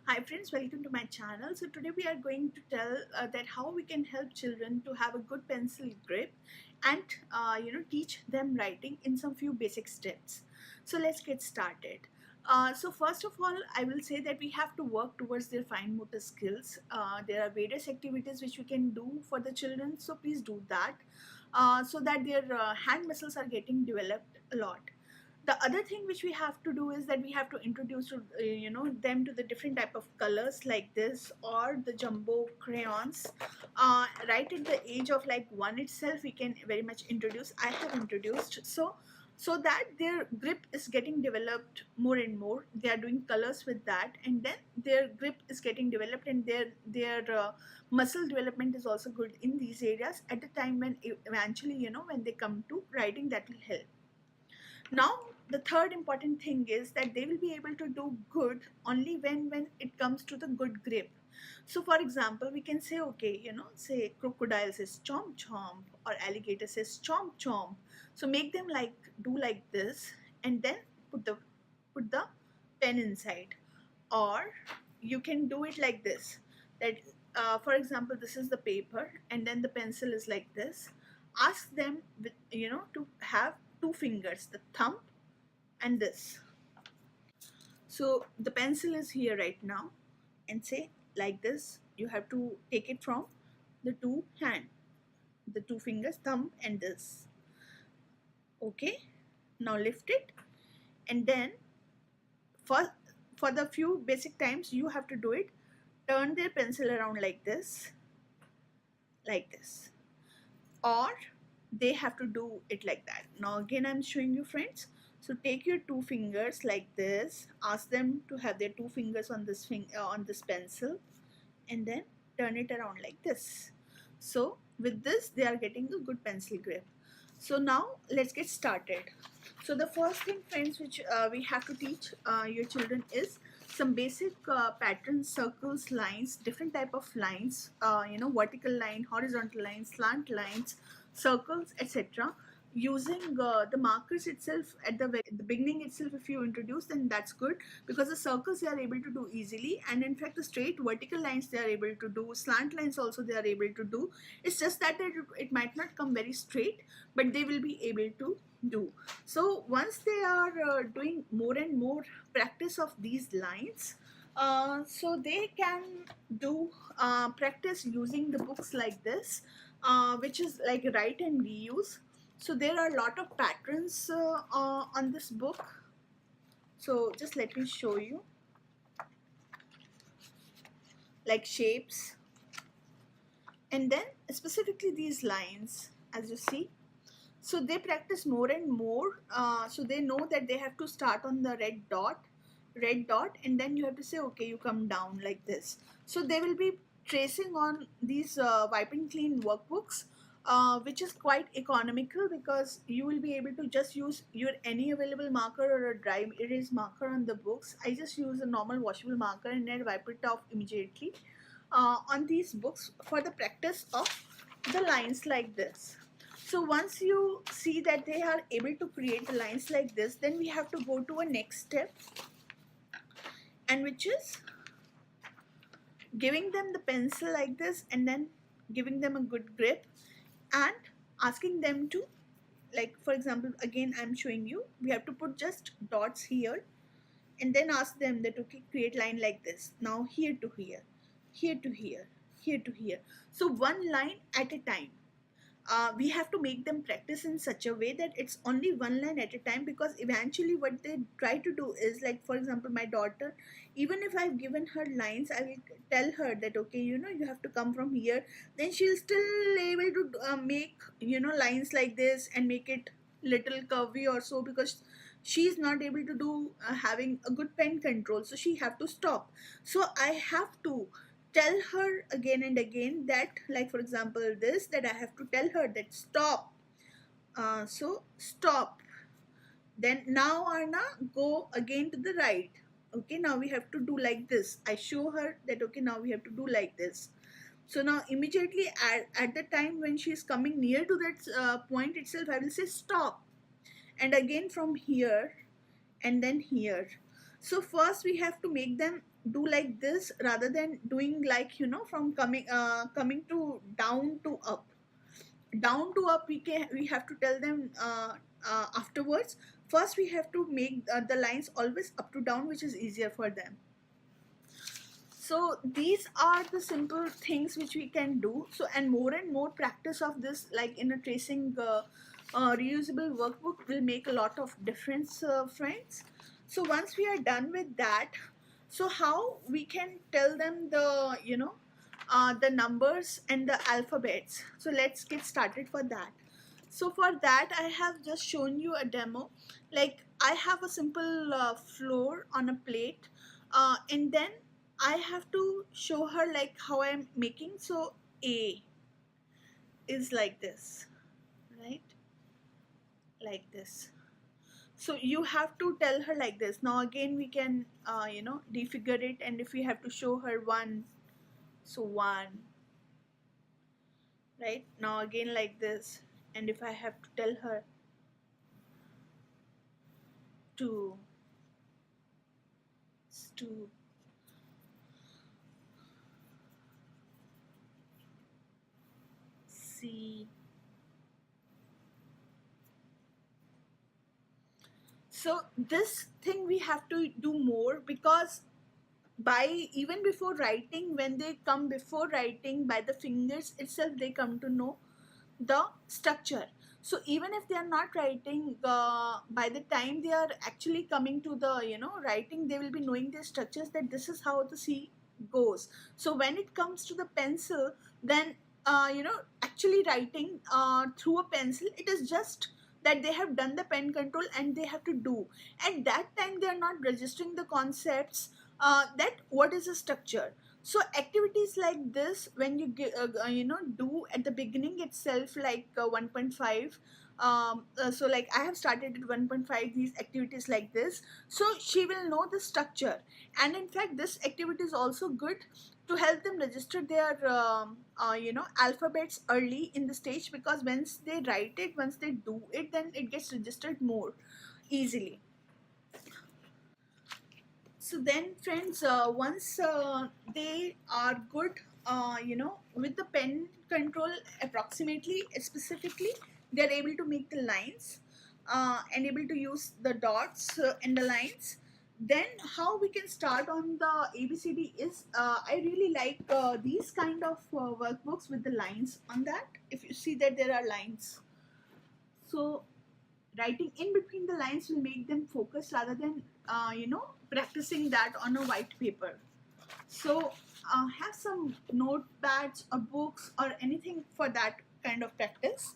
Hi friends, welcome to my channel. So today we are going to tell that how we can help children to have a good pencil grip and teach them writing in some few basic steps. So let's get started. So first of all, I will say that we have to work towards their fine motor skills. There are various activities which we can do for the children, so please do that so that their hand muscles are getting developed a lot. The other thing which we have to do is that we have to introduce them to the different type of colors like this or the jumbo crayons. Right at the age of like 1 itself we can very much introduce. I have introduced so that their grip is getting developed more and more. They are doing colors with that, and then their grip is getting developed, and their muscle development is also good in these areas at the time when eventually when they come to writing, that will help. Now the third important thing is that they will be able to do good only when it comes to the good grip. So for example, we can say, okay, say crocodile says chomp chomp or alligator says chomp chomp. So make them like do like this, and then put the pen inside. Or you can do it like this, that for example, this is the paper and then the pencil is like this. Ask them with to have two fingers, the thumb and this. So the pencil is here right now, and say like this, you have to take it from the the two fingers, thumb and this. Okay, now lift it, and then for the few basic times you have to do it. Turn their pencil around like this, or they have to do it like that. Now again I'm showing you, friends. So take your two fingers like this, ask them to have their two fingers on this pencil, and then turn it around like this. So with this they are getting a good pencil grip. So now let's get started. So the first thing, friends, which we have to teach your children is some basic patterns, circles, lines, different type of lines, vertical line, horizontal lines, slant lines, circles, etc. Using the markers itself at the beginning itself. If you introduce, then that's good, because the circles they are able to do easily, and in fact the straight vertical lines they are able to do, slant lines also they are able to do. It's just that it might not come very straight, but they will be able to do. So once they are doing more and more practice of these lines, so they can do practice using the books like this, which is like write and reuse. So there are a lot of patterns on this book. So just let me show you, like shapes, and then specifically these lines, as you see. So they practice more and more, so they know that they have to start on the red dot, and then you have to say, okay, you come down like this. So they will be tracing on these wipe and clean workbooks, which is quite economical, because you will be able to just use your any available marker or a dry erase marker on the books. I just use a normal washable marker and then wipe it off immediately on these books for the practice of the lines like this. So once you see that they are able to create the lines like this, then we have to go to a next step, and which is giving them the pencil like this, and then giving them a good grip, and asking them to, like for example, again I'm showing you, we have to put just dots here, and then ask them that, okay, create line like this. Now here to here, here to here, here to here. So one line at a time. We have to make them practice in such a way that it's only one line at a time, because eventually what they try to do is, like for example, my daughter, even if I've given her lines, I will tell her that, okay, you have to come from here, then she'll still able to make lines like this and make it little curvy or so, because she's not able to do having a good pen control, so she have to stop. So I have to tell her again and again that, like for example this, that I have to tell her that stop. So stop. Then now Arna, go again to the right. Okay, now we have to do like this. I show her that, okay, now we have to do like this. So now immediately at the time when she is coming near to that point itself, I will say stop, and again from here, and then here. So first we have to make them do like this rather than doing like, from coming to down to up. Down to up, we have to tell them afterwards. First we have to make the lines always up to down, which is easier for them. So these are the simple things which we can do. So, and more practice of this, like in a tracing reusable workbook, will make a lot of difference, friends. So once we are done with that, so how we can tell them the numbers and the alphabets. So let's get started for that. So for that, I have just shown you a demo. Like, I have a simple floor on a plate, and then I have to show her like how I'm making. So A is like this, right? Like this. So you have to tell her like this. Now again we can defigure it, and if we have to show her 1, so 1, right? Now again like this, and if I have to tell her 2, it's 2. C. So this thing we have to do more, because by even before writing, when they come before writing, by the fingers itself they come to know the structure. So even if they are not writing, by the time they are actually coming to the writing, they will be knowing their structures, that this is how the C goes. So when it comes to the pencil, then actually writing through a pencil, it is just that they have done the pen control and they have to do. At that time they are not registering the concepts, that what is a structure. So activities like this, when you do at the beginning itself, like 1.5, so like I have started at 1.5 these activities like this, so she will know the structure. And in fact this activity is also good to help them register their alphabets early in the stage, because once they write it, once they do it, then it gets registered more easily. So then friends, once they are good with the pen control, approximately, specifically, they are able to make the lines and able to use the dots and the lines. Then how we can start on the ABCD is, I really like these kind of workbooks with the lines on that. If you see that there are lines, so writing in between the lines will make them focus rather than practicing that on a white paper. So have some notepads or books or anything for that kind of practice.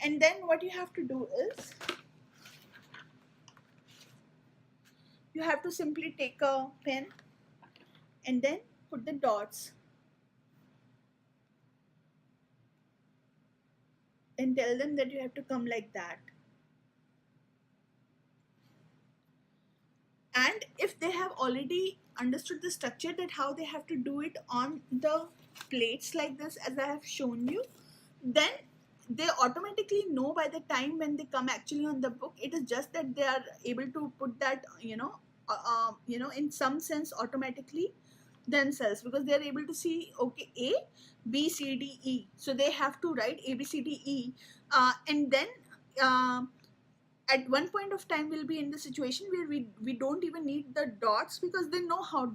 And then what you have to do is, you have to simply take a pen and then put the dots and tell them that you have to come like that. And if they have already understood the structure, that how they have to do it on the plates like this, as I have shown you, then they automatically know by the time when they come actually on the book. It is just that they are able to put that in some sense automatically themselves, because they are able to see, okay, A, B, C, D, E, so they have to write A, B, C, D, E, and then at one point of time we'll be in the situation where we don't even need the dots, because they know how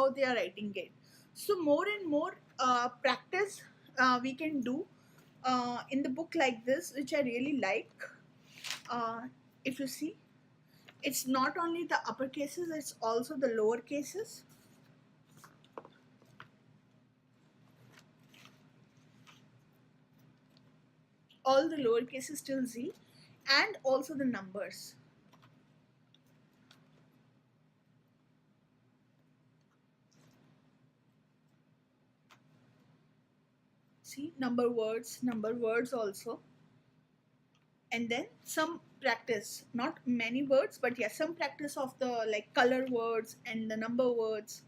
they are writing it. So more and more practice we can do in the book like this, which I really like. If you see, it's not only the upper cases, it's also the lower cases. All the lower cases till Z, and also the numbers. See, number words also. And then some practice, not many words, but yeah, some practice of the like color words and the number words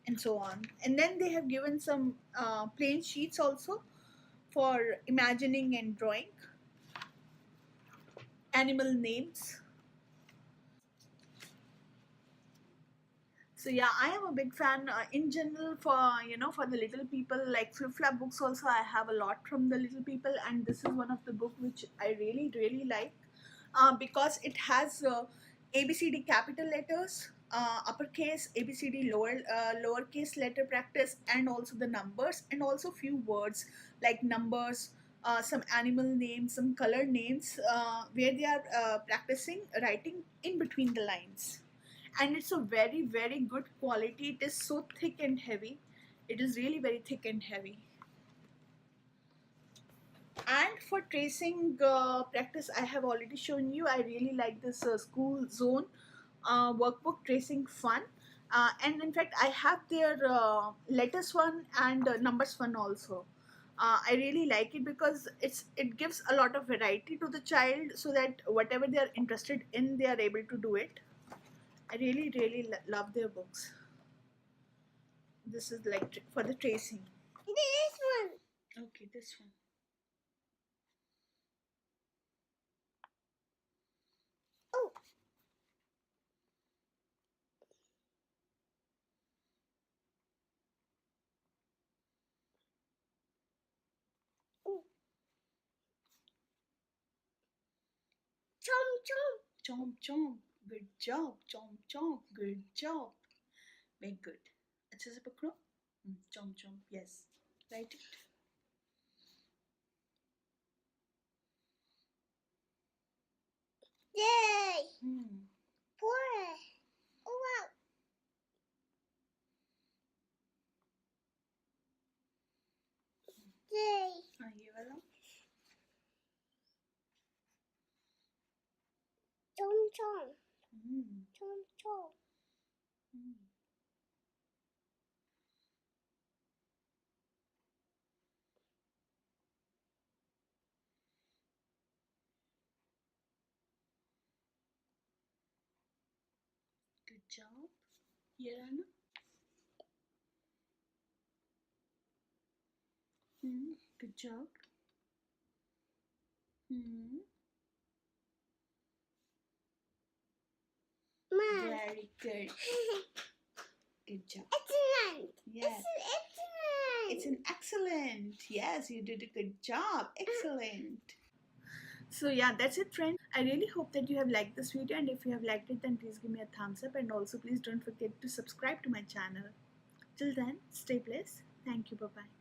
and so on. And then they have given some plain sheets also for imagining and drawing. Animal names. So yeah, I am a big fan in general for for the little people, like flip flap books. Also, I have a lot from the little people, and this is one of the book which I really like because it has ABCD capital letters, uppercase ABCD lowercase letter practice, and also the numbers, and also few words like numbers. Some animal names, some color names, where they are practicing writing in between the lines, and it's a very good quality. It is so thick and heavy. It is really very thick and heavy. And for tracing practice, I have already shown you. I really like this school zone workbook tracing fun, and in fact I have their letters one and numbers one also. I really like it because it gives a lot of variety to the child, so that whatever they are interested in, they are able to do it. I really love their books. This is like for the tracing. This one. Okay, this one. Oh. Oh. Chomp chomp. Chomp chomp. Good job. Chomp chomp. Good job. Very good. अच्छे से पकड़ो. Chomp chomp. Yes. Write it. Yay. Boy. Oh wow. Yay. ये वाला. Chomp chomp. Chomp chomp. Good job. ये रहा ना. Good job. Very good. Good job. Excellent. Yes. It's an excellent. Yes, you did a good job. Excellent. So yeah, that's it, friends. I really hope that you have liked this video, and if you have liked it, then please give me a thumbs up, and also please don't forget to subscribe to my channel. Till then, stay blessed. Thank you. Bye bye.